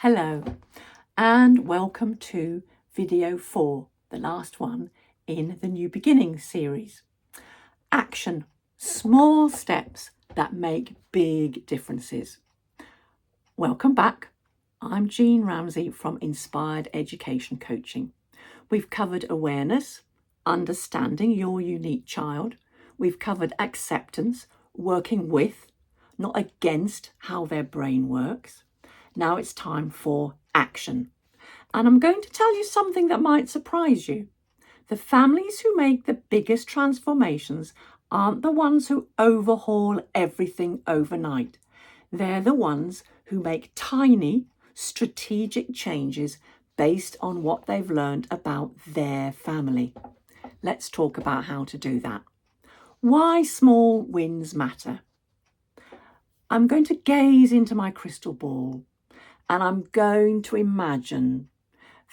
Hello and welcome to video 4, the last one in the New Beginnings series. Action, small steps that make big differences. Welcome back. I'm Jean Ramsey from Inspired Education Coaching. We've covered awareness, understanding your unique child. We've covered acceptance, working with, not against how their brain works. Now it's time for action. And I'm going to tell you something that might surprise you. The families who make the biggest transformations aren't the ones who overhaul everything overnight. They're the ones who make tiny, strategic changes based on what they've learned about their family. Let's talk about how to do that. Why small wins matter. I'm going to gaze into my crystal ball. And I'm going to imagine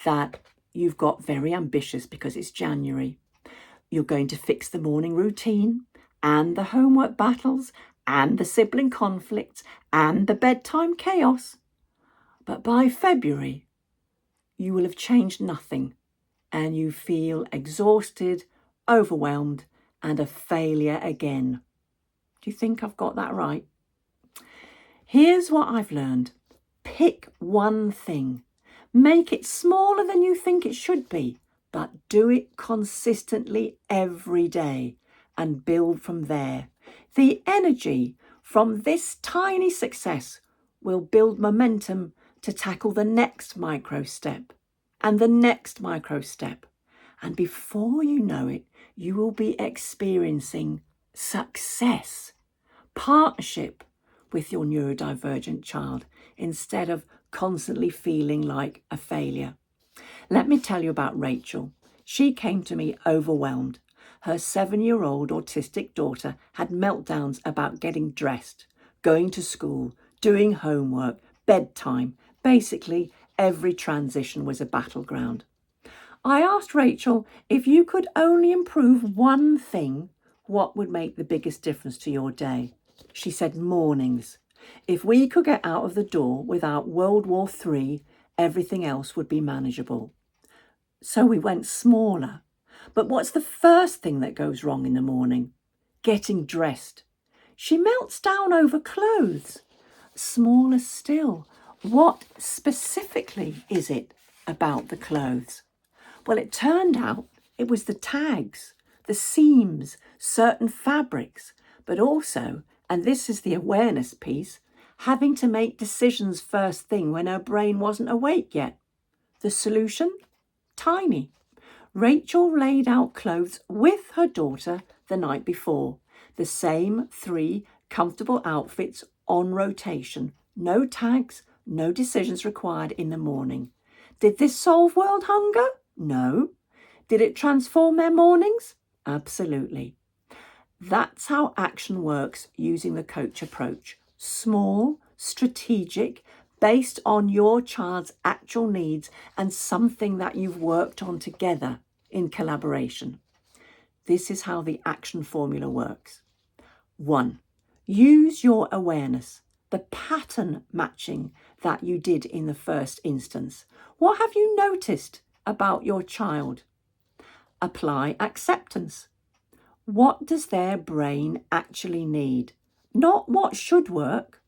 that you've got very ambitious because it's January. You're going to fix the morning routine and the homework battles and the sibling conflicts and the bedtime chaos. But by February, you will have changed nothing and you feel exhausted, overwhelmed and a failure again. Do you think I've got that right? Here's what I've learned. Pick one thing. Make it smaller than you think it should be, but do it consistently every day and build from there. The energy from this tiny success will build momentum to tackle the next micro step and the next micro step. And before you know it, you will be experiencing success, partnership with your neurodivergent child instead of constantly feeling like a failure. Let me tell you about Rachel. She came to me overwhelmed. Her 7-year-old autistic daughter had meltdowns about getting dressed, going to school, doing homework, bedtime. Basically, every transition was a battleground. I asked Rachel, if you could only improve one thing, what would make the biggest difference to your day? She said mornings. If we could get out of the door without World War III, everything else would be manageable. So we went smaller. But what's the first thing that goes wrong in the morning? Getting dressed. She melts down over clothes. Smaller still. What specifically is it about the clothes? Well, it turned out it was the tags, the seams, certain fabrics, but also, and this is the awareness piece, having to make decisions first thing when her brain wasn't awake yet. The solution? Tiny. Rachel laid out clothes with her daughter the night before. The same 3 comfortable outfits on rotation. No tags, no decisions required in the morning. Did this solve world hunger? No. Did it transform their mornings? Absolutely. That's how action works using the coach approach. Small, strategic, based on your child's actual needs and something that you've worked on together in collaboration. This is how the action formula works. 1. Use your awareness, the pattern matching that you did in the first instance. What have you noticed about your child? Apply acceptance. What does their brain actually need? Not what should work.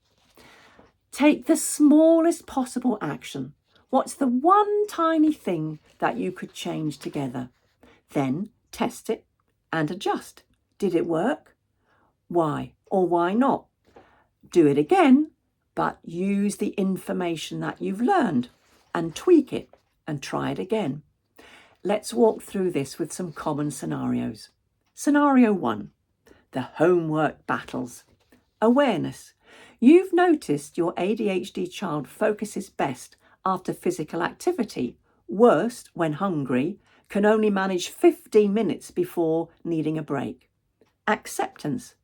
Take the smallest possible action. What's the one tiny thing that you could change together? Then test it and adjust. Did it work? Why or why not? Do it again, but use the information that you've learned and tweak it and try it again. Let's walk through this with some common scenarios. Scenario 1, the homework battles. Awareness. You've noticed your ADHD child focuses best after physical activity, worst when hungry, can only manage 15 minutes before needing a break. Acceptance.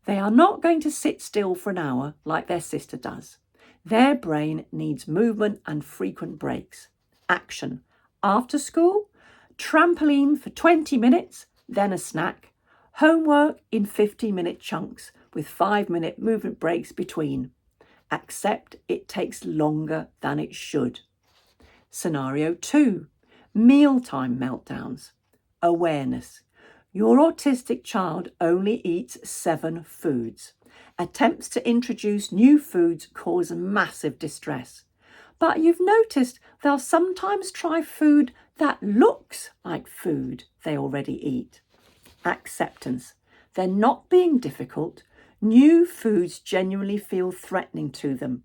They are not going to sit still for an hour like their sister does. Their brain needs movement and frequent breaks. Action. After school, trampoline for 20 minutes, then a snack. Homework in 15-minute chunks with 5-minute movement breaks between. Accept it takes longer than it should. Scenario 2, mealtime meltdowns. Awareness. Your autistic child only eats 7 foods. Attempts to introduce new foods cause massive distress. But you've noticed they'll sometimes try food that looks like food they already eat. Acceptance. They're not being difficult. New foods genuinely feel threatening to them.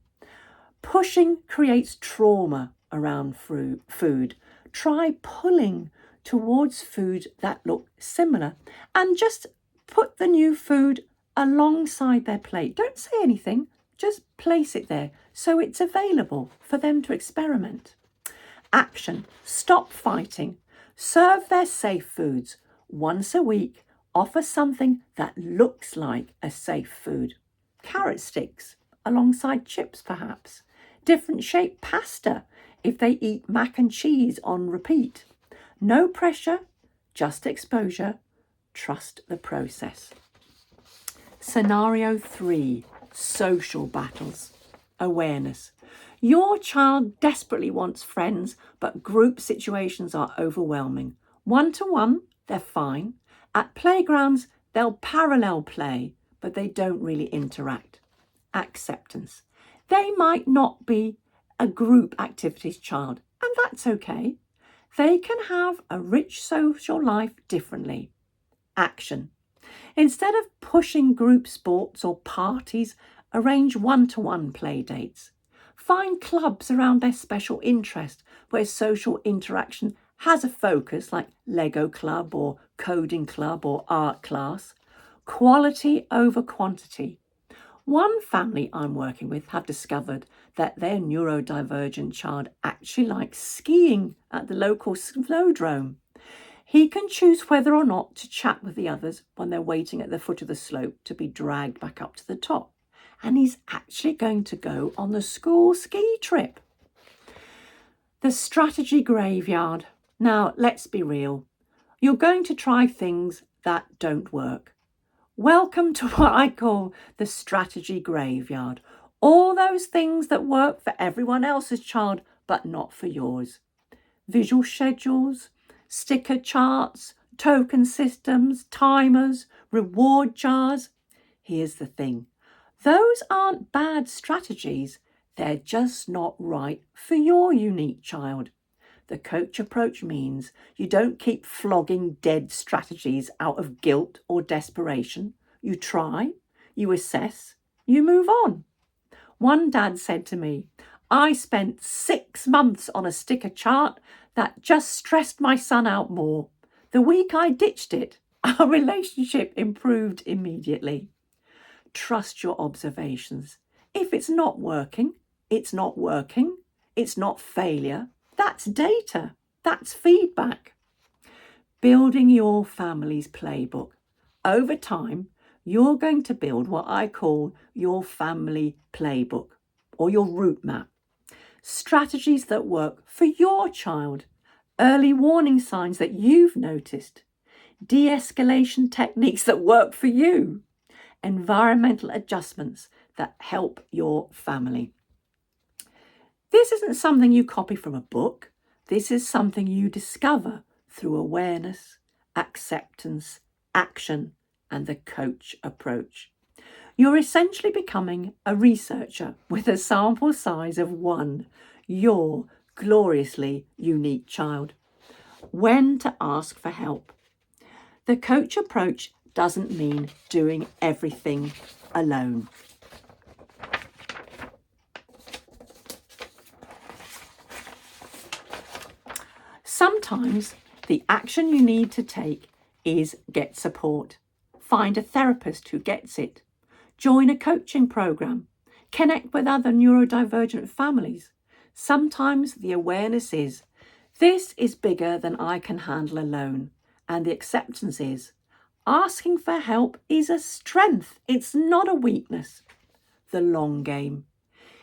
Pushing creates trauma around food. Try pulling towards food that look similar and just put the new food alongside their plate. Don't say anything, just place it there so it's available for them to experiment. Action. Stop fighting. Serve their safe foods. Once a week, offer something that looks like a safe food. Carrot sticks alongside chips perhaps. Different shaped pasta if they eat mac and cheese on repeat. No pressure, just exposure. Trust the process. Scenario 3, social battles. Awareness. Your child desperately wants friends, but group situations are overwhelming. One-to-one, they're fine. At playgrounds, they'll parallel play, but they don't really interact. Acceptance. They might not be a group activities child, and that's okay. They can have a rich social life differently. Action. Instead of pushing group sports or parties, arrange one-to-one play dates. Find clubs around their special interest where social interaction has a focus, like Lego club or coding club or art class. Quality over quantity. One family I'm working with have discovered that their neurodivergent child actually likes skiing at the local snowdrome. He can choose whether or not to chat with the others when they're waiting at the foot of the slope to be dragged back up to the top. And he's actually going to go on the school ski trip. The strategy graveyard. Now, let's be real. You're going to try things that don't work. Welcome to what I call the strategy graveyard. All those things that work for everyone else's child, but not for yours. Visual schedules, sticker charts, token systems, timers, reward jars. Here's the thing. Those aren't bad strategies. They're just not right for your unique child. The coach approach means you don't keep flogging dead strategies out of guilt or desperation. You try, you assess, you move on. One dad said to me, I spent 6 months on a sticker chart that just stressed my son out more. The week I ditched it, our relationship improved immediately. Trust your observations. If it's not working, it's not working. It's not failure. That's data. That's feedback. Building your family's playbook. Over time, you're going to build what I call your family playbook or your route map. Strategies that work for your child. Early warning signs that you've noticed. De-escalation techniques that work for you. Environmental adjustments that help your family. This isn't something you copy from a book. This is something you discover through awareness, acceptance, action, and the coach approach. You're essentially becoming a researcher with a sample size of 1, your gloriously unique child. When to ask for help. The coach approach doesn't mean doing everything alone. Sometimes the action you need to take is get support. Find a therapist who gets it. Join a coaching program. Connect with other neurodivergent families. Sometimes the awareness is, this is bigger than I can handle alone. And the acceptance is, asking for help is a strength. It's not a weakness. The long game.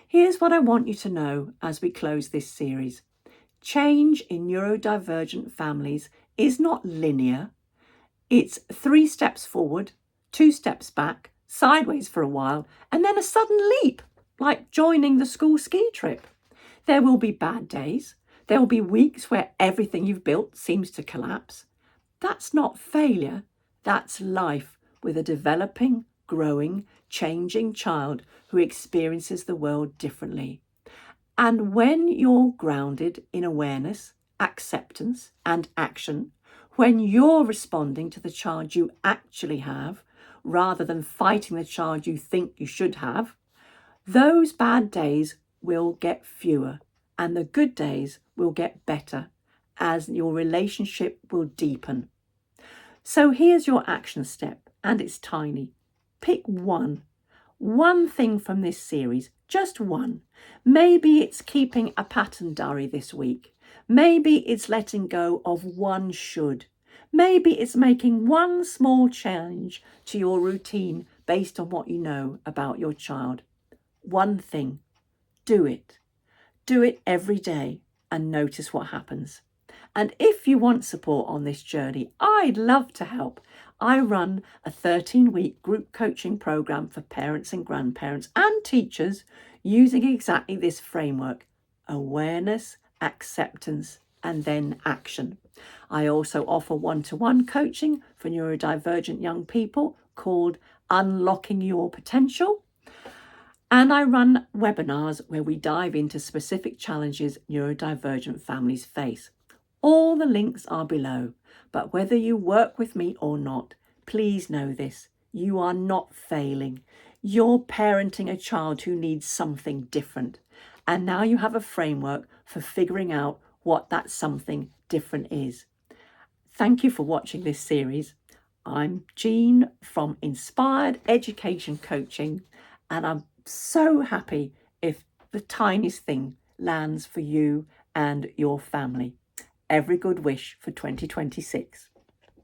Here's what I want you to know as we close this series. Change in neurodivergent families is not linear. It's 3 steps forward, 2 steps back, sideways for a while, and then a sudden leap. like joining the school ski trip. There will be bad days. There will be weeks where everything you've built seems to collapse. That's not failure. That's life with a developing, growing, changing child who experiences the world differently. And when you're grounded in awareness, acceptance, and action, when you're responding to the child you actually have, rather than fighting the child you think you should have, those bad days will get fewer and the good days will get better as your relationship will deepen. So here's your action step, and it's tiny. Pick one thing from this series, just one. Maybe it's keeping a pattern diary this week. Maybe it's letting go of one should. Maybe it's making one small change to your routine based on what you know about your child. One thing. Do it. Do it every day and notice what happens. And if you want support on this journey, I'd love to help. I run a 13-week group coaching program for parents and grandparents and teachers using exactly this framework: awareness, acceptance, and then action. I also offer one-to-one coaching for neurodivergent young people called Unlocking Your Potential. And I run webinars where we dive into specific challenges neurodivergent families face. All the links are below, but whether you work with me or not, please know this: you are not failing. You're parenting a child who needs something different. And now you have a framework for figuring out what that something different is. Thank you for watching this series. I'm Jean from Inspired Education Coaching, and I'm so happy if the tiniest thing lands for you and your family. Every good wish for 2026.